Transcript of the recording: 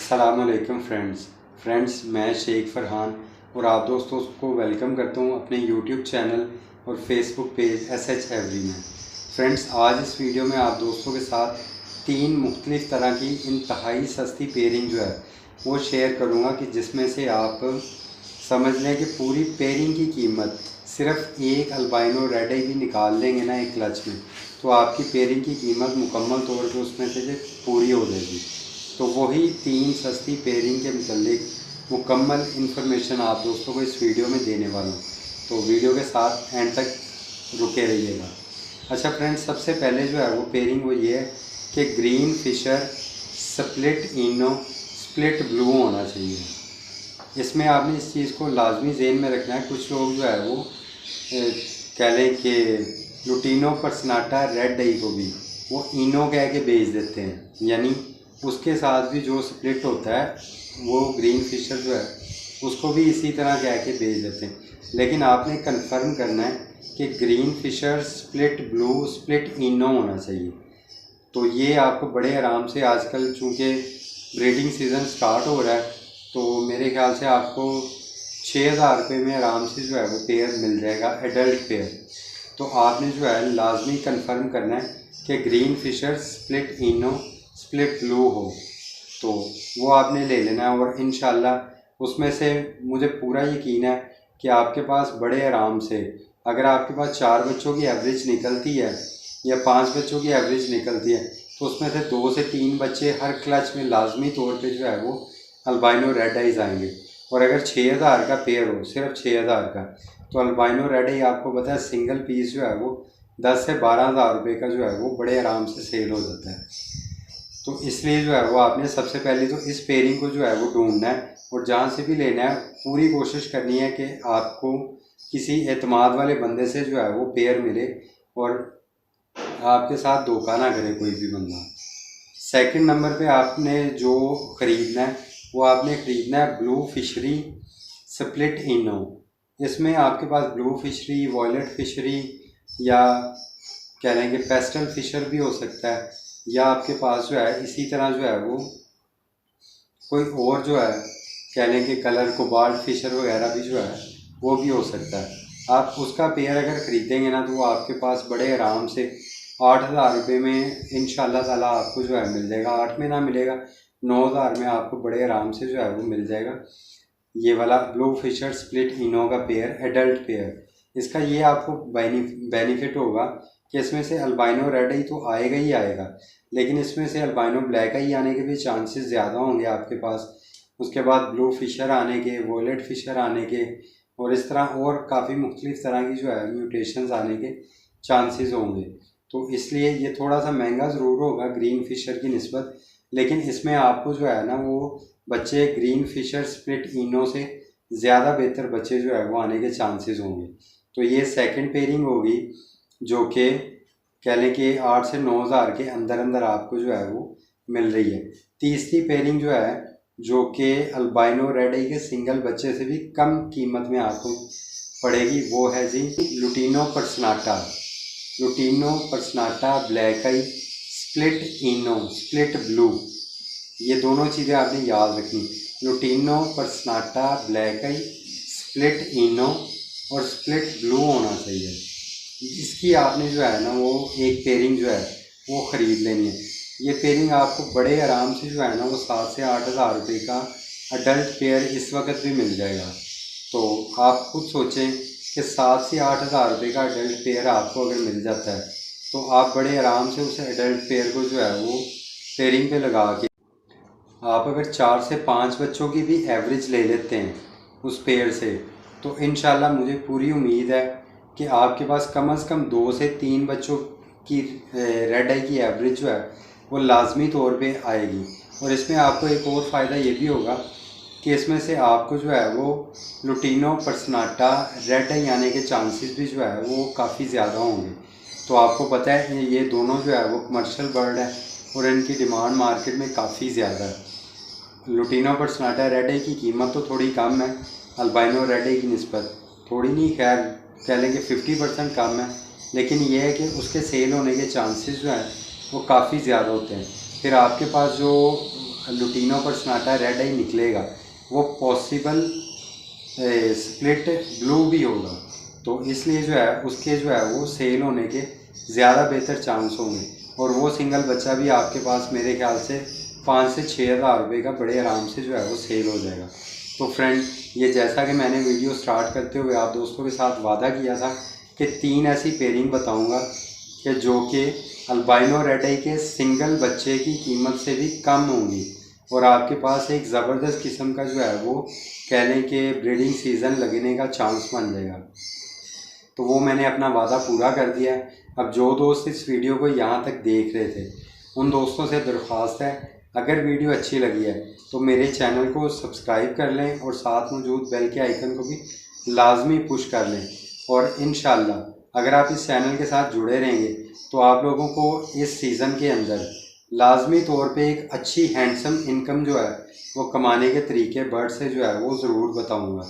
अस्सलामुअलैकुम फ्रेंड्स मैं शेख फरहान और आप दोस्तों को वेलकम करता हूं अपने यूट्यूब चैनल और फेसबुक पेज SH एवरी में। फ्रेंड्स आज इस वीडियो में आप दोस्तों के साथ 3 मुख्तलिफ़ तरह की इंतहाई सस्ती पेयरिंग जो है वो शेयर करूंगा कि जिसमें से आप समझ लें कि पूरी पेयरिंग की कीमत सिर्फ एक अल्बाइनो रेड आई भी निकाल लेंगे ना एक क्लच में, तो आपकी पेयरिंग की कीमत मुकम्मल तौर पर उसमें से पूरी हो जाएगी। तो वही 3 सस्ती पेयरिंग के मुतालिक मुकम्मल इन्फॉर्मेशन आप दोस्तों को इस वीडियो में देने वाला हूँ, तो वीडियो के साथ एंड तक रुके रहिएगा। अच्छा फ्रेंड्स, सबसे पहले जो है वो पेयरिंग वो ये है कि ग्रीन फिशर स्प्लिट इनो स्प्लिट ब्लू होना चाहिए। इसमें आपने इस चीज़ को लाजमी ज़हन में रखना है। कुछ लोग जो है वो कह लें कि लुटीनो पर्सनाटा रेड आई को भी वो इनो कह के बेच देते हैं, यानी उसके साथ भी जो स्प्लिट होता है वो ग्रीन फिशर जो है उसको भी इसी तरह कह के बेच देते हैं। लेकिन आपने कंफर्म करना है कि green fisher split blue split इनो होना चाहिए। तो ये आपको बड़े आराम से, आजकल चूँकि ब्रीडिंग सीज़न स्टार्ट हो रहा है, तो मेरे ख्याल से आपको 6000 रुपये में आराम से जो है वो पेयर मिल जाएगा, एडल्ट पेयर। तो आपने जो है लाजमी कंफर्म करना है कि ग्रीन फिशर स्प्लिट इनो स्प्लिट ब्लू हो, तो वो आपने ले लेना है। और इंशाल्लाह उसमें से मुझे पूरा यकीन है कि आपके पास बड़े आराम से, अगर आपके पास 4 बच्चों की एवरेज निकलती है या 5 बच्चों की एवरेज निकलती है, तो उसमें से 2 से 3 बच्चे हर क्लच में लाजमी तौर पे जो है वो अल्बाइनो रेड आइज आएंगे। और अगर 6000 का पेयर हो, सिर्फ 6000 का, तो अल्बाइनो रेड आई आपको पता है सिंगल पीस जो है वो 10 से 12,000 रुपये का जो है वो बड़े आराम से सेल हो जाता है। तो इसलिए जो है वो आपने सबसे पहले तो इस पेयरिंग को जो है वो ढूंढना है, और जहाँ से भी लेना है पूरी कोशिश करनी है कि आपको किसी एतमाद वाले बंदे से जो है वो पेयर मिले और आपके साथ धोखा ना करे कोई भी बंदा। सेकंड नंबर पे आपने जो ख़रीदना है वो आपने ख़रीदना है ब्लू फिशरी स्प्लिट इनो। इसमें आपके पास ब्लू फिशरी, वॉयलेट फिशरी या कह लें कि पेस्टल फिशर भी हो सकता है, या आपके पास जो है इसी तरह जो है वो कोई और जो है कह लें कि कलर कोबाल्ट फिशर वगैरह भी जो है वो भी हो सकता है। आप उसका पेयर अगर ख़रीदेंगे ना तो वो आपके पास बड़े आराम से 8000 रुपये में इंशाल्लाह ताला आपको जो है मिल जाएगा। 8 में ना मिलेगा, 9000 में आपको बड़े आराम से जो है वो मिल जाएगा ये वाला ब्लू फिशर स्प्लिट इनो का पेयर, एडल्ट पेयर। इसका ये आपको बेनिफिट होगा कि इसमें से अल्बाइनो रेड आई तो आएगा ही आएगा, लेकिन इसमें से अल्बाइनो ब्लैक आई आने के भी चांसेस ज़्यादा होंगे आपके पास। उसके बाद ब्लू फिशर आने के, वॉयलेट फिशर आने के, और इस तरह और काफ़ी मुख्तलिफ़ तरह की जो है म्यूटेशंस आने के चांसेस होंगे। तो इसलिए ये थोड़ा सा महंगा ज़रूर होगा ग्रीन फिशर की निस्बत, लेकिन इसमें आपको जो है ना वो बच्चे ग्रीन फिशर स्प्लिट इनो से ज़्यादा बेहतर बच्चे जो है वो आने के चांसेस होंगे। तो ये सेकंड पेयरिंग होगी जो कि कह लें कि 8 से 9000 के अंदर अंदर आपको जो है वो मिल रही है। तीसरी पेयरिंग जो है जो कि अल्बाइनो रेड आई के सिंगल बच्चे से भी कम कीमत में आपको पड़ेगी, वो है जी लुटीनो पर्सनाटा ब्लैक आई स्प्लिट इनो स्प्लिट ब्लू। ये दोनों चीज़ें आपने याद रखनी, लुटीनो पर्सनाटा ब्लैक आई स्प्लिट इनो और स्प्लिट ब्लू होना चाहिए। इसकी आपने जो है ना वो एक पेयरिंग जो है वो ख़रीद लेनी है। ये पेयरिंग आपको बड़े आराम से जो है ना वो 7 से 8000 रुपये का अडल्ट पेयर इस वक्त भी मिल जाएगा। तो आप खुद सोचें कि 7 से 8000 रुपये का अडल्ट पेयर आपको अगर मिल जाता है तो आप बड़े आराम से उस अडल्ट पेयर को जो है वो पेयरिंग पे लगा के आप अगर 4 से 5 बच्चों की भी एवरेज ले लेते हैं उस पेयर से, तो इंशाल्लाह मुझे पूरी उम्मीद है कि आपके पास कम से कम 2 से 3 बच्चों की रेड आई की एवरेज जो है वो लाजमी तौर पे आएगी। और इसमें आपको एक और फ़ायदा ये भी होगा कि इसमें से आपको जो है वो लुटीनो पर्सनाटा रेड आई आने के चांसेस भी जो है वो काफ़ी ज़्यादा होंगे। तो आपको पता है ये दोनों जो है वो कमर्शियल बर्ड है और इनकी डिमांड मार्केट में काफ़ी ज़्यादा है। लुटीनो पर्सनाटा रेड आई की कीमत तो थोड़ी कम है अल्बाइनो रेड आई की निस्बत, थोड़ी नहीं, खैर कह लें कि 50% कम है, लेकिन यह है कि उसके सेल होने के चांसेस जो हैं वो काफ़ी ज़्यादा होते हैं। फिर आपके पास जो लुटीनो पर्सनाटा रेड आई निकलेगा वो पॉसिबल स्प्लिट ब्लू भी होगा, तो इसलिए जो है उसके जो है वो सेल होने के ज़्यादा बेहतर चांस होंगे। और वो सिंगल बच्चा भी आपके पास मेरे ख्याल से 5 से 6 हज़ार रुपये का बड़े आराम से जो है वो सेल हो जाएगा। तो फ्रेंड, ये जैसा कि मैंने वीडियो स्टार्ट करते हुए आप दोस्तों के साथ वादा किया था कि 3 ऐसी पेयरिंग बताऊंगा कि जो कि अल्बाइनो रेड आई के सिंगल बच्चे की कीमत से भी कम होंगी और आपके पास एक ज़बरदस्त किस्म का जो है वो कह लें कि ब्रीडिंग सीज़न लगने का चांस बन जाएगा। तो वो मैंने अपना वादा पूरा कर दिया है। अब जो दोस्त इस वीडियो को यहाँ तक देख रहे थे उन दोस्तों से दरख्वास्त है, अगर वीडियो अच्छी लगी है तो मेरे चैनल को सब्सक्राइब कर लें और साथ मौजूद बेल के आइकन को भी लाजमी पुश कर लें। और इंशाल्लाह अगर आप इस चैनल के साथ जुड़े रहेंगे तो आप लोगों को इस सीज़न के अंदर लाजमी तौर पे एक अच्छी हैंडसम इनकम जो है वो कमाने के तरीके बर्ड से जो है वो ज़रूर बताऊँगा।